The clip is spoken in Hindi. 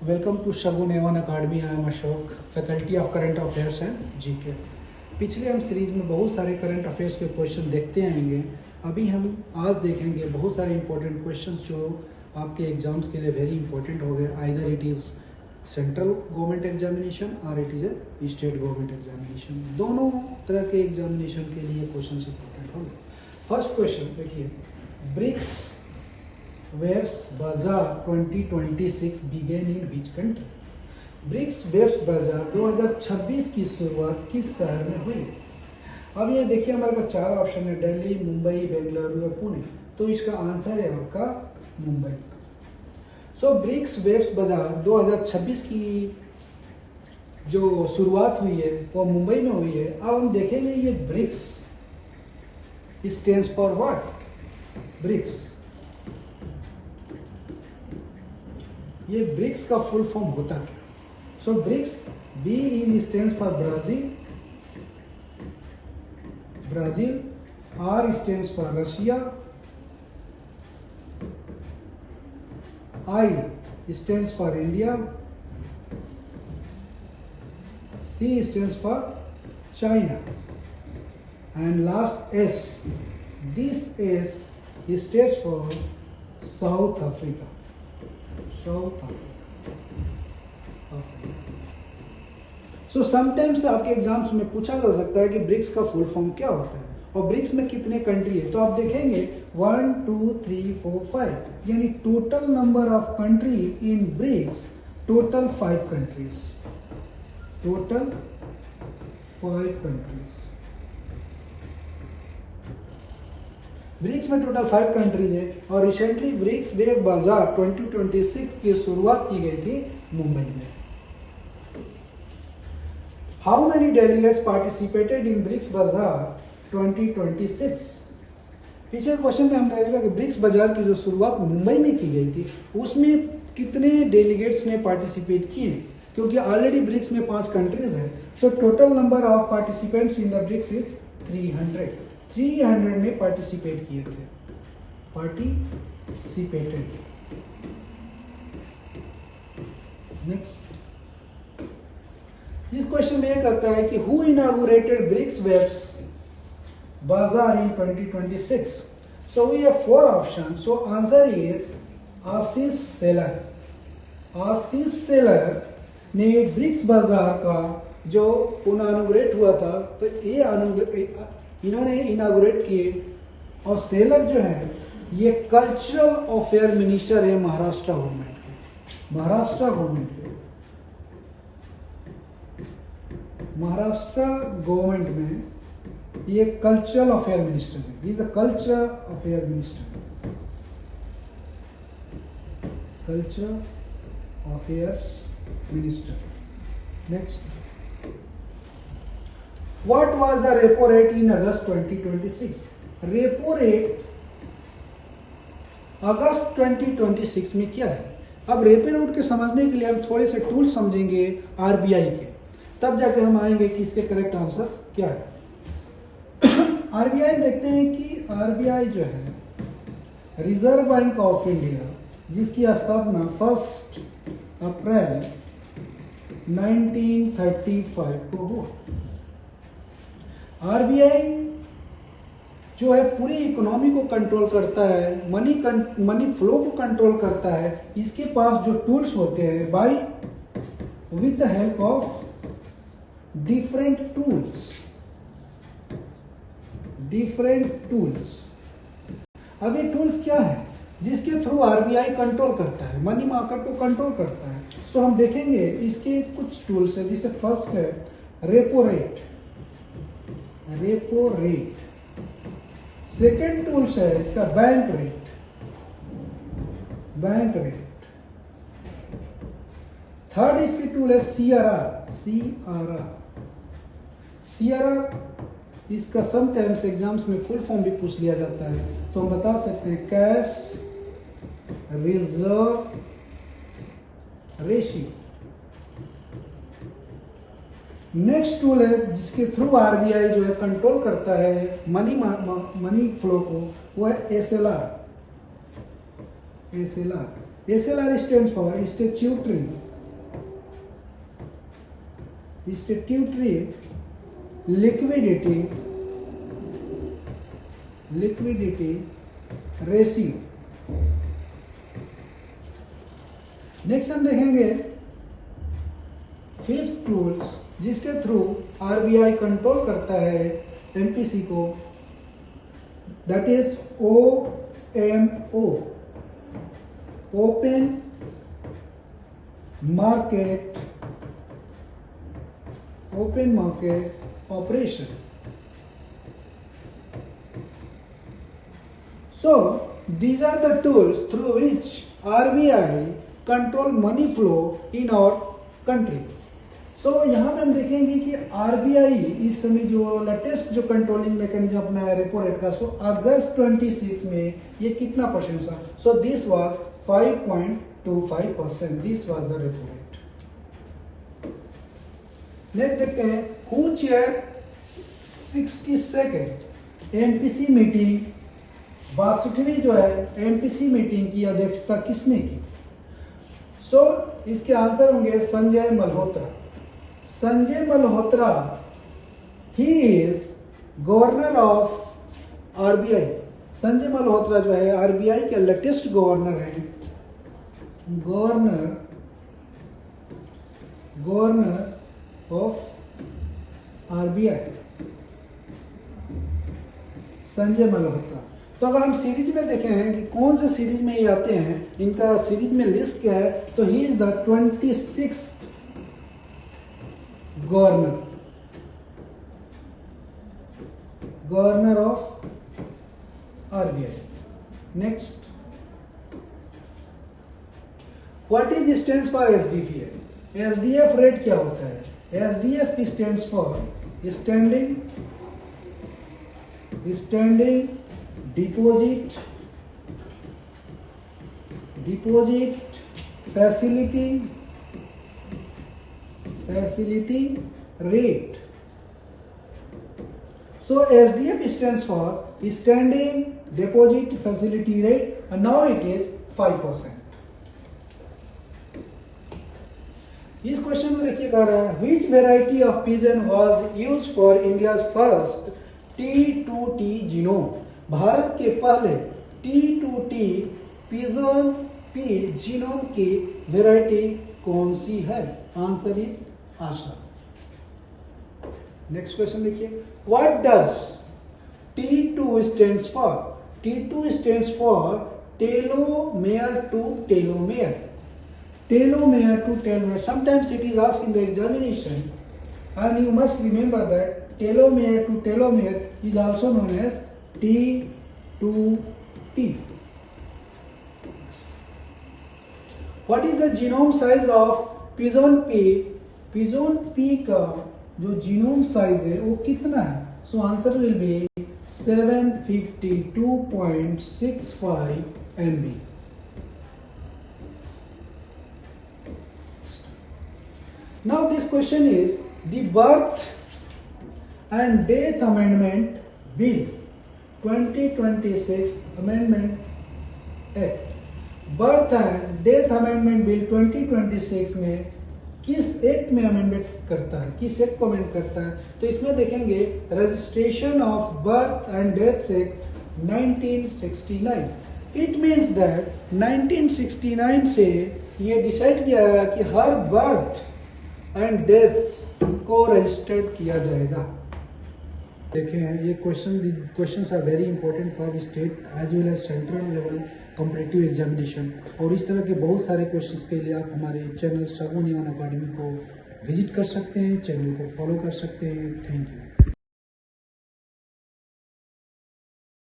Welcome to Shagun Avon academy. I am Ashok, faculty of current affairs and GK. पिछले हम सीरीज में बहुत सारे करंट अफेयर्स के क्वेश्चन देखते आएंगे। अभी हम आज देखेंगे बहुत सारे इंपॉर्टेंट क्वेश्चंस जो आपके एग्जाम्स के लिए वेरी इंपॉर्टेंट हो गए। Either it is central government examination और it is a state government examination. दोनों तरह के एग्जामिनेशन के लिए क्वेश्चन इंपॉर्टेंट हो गए। फर्स्ट क्वेश्चन देखिए, ब्रिक्स वेव्स bazaar 2026 begin in which country? BRICS वेव्स बाजार 2026 की शुरुआत किस शहर में हुई? अब ये देखिए हमारे पास चार ऑप्शन है, दिल्ली, मुंबई, बेंगलुरु और पुणे। तो इसका आंसर है आपका मुंबई। सो ब्रिक्स वेव्स बाजार 2026 की जो शुरुआत हुई है वो मुंबई में हुई है। अब हम देखेंगे ये BRICS stands for what? BRICS, ये ब्रिक्स का फुल फॉर्म होता क्या? So BRICS B in stands for Brazil, R stands for Russia, I stands for India, C stands for China and last S, this S stands for South Africa. So sometimes आपके एग्जाम्स में पूछा जा सकता है कि ब्रिक्स का फुल फॉर्म क्या होता है और ब्रिक्स में कितने कंट्री है। तो आप देखेंगे 1 2 3 4 5 यानी total number of country in BRICS total 5 countries. Total 5 countries BRICS में टोटल 5 कंट्रीज है। और रिसेंटली ब्रिक्स वेव बाजार 2026 की शुरुआत की गई थी मुंबई में। How many delegates participated in BRICS bazaar 2026? पीछे क्वेश्चन में हम देखेगा कि ब्रिक्स बाजार की जो शुरुआत मुंबई में की गई थी उसमें कितने डेलीगेट्स ने पार्टिसिपेट किए, क्योंकि ऑलरेडी ब्रिक्स में 5 कंट्रीज है। So total number of participants in the BRICS is 300 ने पार्टिसिपेट किए थे। पार्टिसिपेटेड। नेक्स्ट, इस क्वेश्चन में यह कहता है कि हु इनॉग्रेटेड ब्रिक्स वेव्स bazaar in 2026? So we have 4 option. So answer is Ashish Shelar. Ashish Shelar ने ब्रिक्स बाजार का जो इनॉग्रेट हुआ था, तो ये इन्होंने इनॉग्रेट किए। और सेलर जो है ये कल्चरल अफेयर मिनिस्टर है महाराष्ट्र गवर्नमेंट के। महाराष्ट्र गवर्नमेंट में ये कल्चरल अफेयर मिनिस्टर है। He is the cultural affair minister. Cultural affairs minister. Next, What was the repo rate in August 2026? Repo rate August 2026 में क्या है? अब रेपो रेट के समझने के लिए हम थोड़े से टूल समझेंगे आरबीआई के, तब जाके हम आएंगे कि इसके करेक्ट आंसर्स क्या है। आरबीआई देखते हैं कि आरबीआई जो है रिजर्व बैंक ऑफ इंडिया, जिसकी स्थापना 1 अप्रैल 1935 को हुआ। आरबीआई जो है पूरी इकोनॉमी को कंट्रोल करता है, मनी फ्लो को कंट्रोल करता है। इसके पास जो टूल्स होते हैं by with the help of different tools. अब ये टूल्स क्या है जिसके थ्रू आरबीआई कंट्रोल करता है, मनी मार्केट को कंट्रोल करता है। सो हम देखेंगे इसके कुछ टूल्स है, जिसे फर्स्ट है रेपो रेट। सेकेंड टूल्स है इसका बैंक रेट। थर्ड इसकी टूल है सीआरआर। इसका समटाइम्स एग्जाम्स में फुल फॉर्म भी पूछ लिया जाता है, तो हम बता सकते हैं cash reserve ratio. Next tool है जिसके थ्रू आरबीआई जो है कंट्रोल करता है मनी फ्लो को, वो है SLR. SLR. SLR stands for statutory statutory liquidity ratio. Next हम देखेंगे फिफ्थ टूल्स जिसके थ्रू आरबीआई कंट्रोल करता है एमपीसी को, that is OMO, open market operation. So these are the tools through which RBI control money flow in our country. So यहाँ पे हम देखेंगे कि RBI इस समय जो लेटेस्ट जो कंट्रोलिंग मैकेनिज्म अपनाया रेपो रेट का, सो अगस्त 26 में ये कितना परसेंट था? So this was 5.25%, this was the repo rate. Next देखते हैं who chair 62nd MPC meeting, 62वीं जो है एमपीसी मीटिंग की अध्यक्षता किसने की? सो इसके आंसर होंगे Sanjay Malhotra. Sanjay Malhotra he is governor of RBI. Sanjay Malhotra जो है आरबीआई के लेटेस्ट गवर्नर हैं, governor of RBI Sanjay Malhotra. तो अगर हम सीरीज में देखें हैं कि कौन से सीरीज में ये आते हैं, इनका सीरीज में लिस्ट क्या है, तो ही is the 26th governor of RBI. Next, what is stands for SDF? SDF rate क्या होता है? SDF stands for standing deposit facility rate. So SDF stands for Standing Deposit Facility Rate, and now it is 5%. इस क्वेश्चन में देखिए कह रहा है which variety of pigeon was used for India's first T2T genome? Bharat के पहले T2T पिजन पी जीनोम की वेराइटी कौन सी है? Answer is Asha. Next question देखिए, what does T2 stands for? T2 stands for telomere to telomere. Telomere to telomere, sometimes it is asked in the examination, and you must remember that telomere to telomere is also known as T2T. What is the genome size of pigeon pea? Pigeon pea का जो जीनोम साइज है वो कितना है? So answer will be 752.65 MB। Now this question is the Birth and Death Amendment Bill 2026 Amendment Act, birth and death amendment bill 2026 में किस एक्ट में अमेंडमेंट करता है, किस एक्ट को अमेंड करता है? तो इसमें देखेंगे registration of birth and death act 1969। It means that 1969 से ये डिसाइड किया गया कि हर बर्थ एंड डेथ्स को रजिस्टर्ड किया जाएगा। देखें ये questions are very important for state as well as central level competitive examination, और इस तरह के बहुत सारे क्वेश्चंस के लिए आप हमारे चैनल श्रवण एवं अकेडमी को विजिट कर सकते हैं, चैनल को फॉलो कर सकते हैं। Thank you.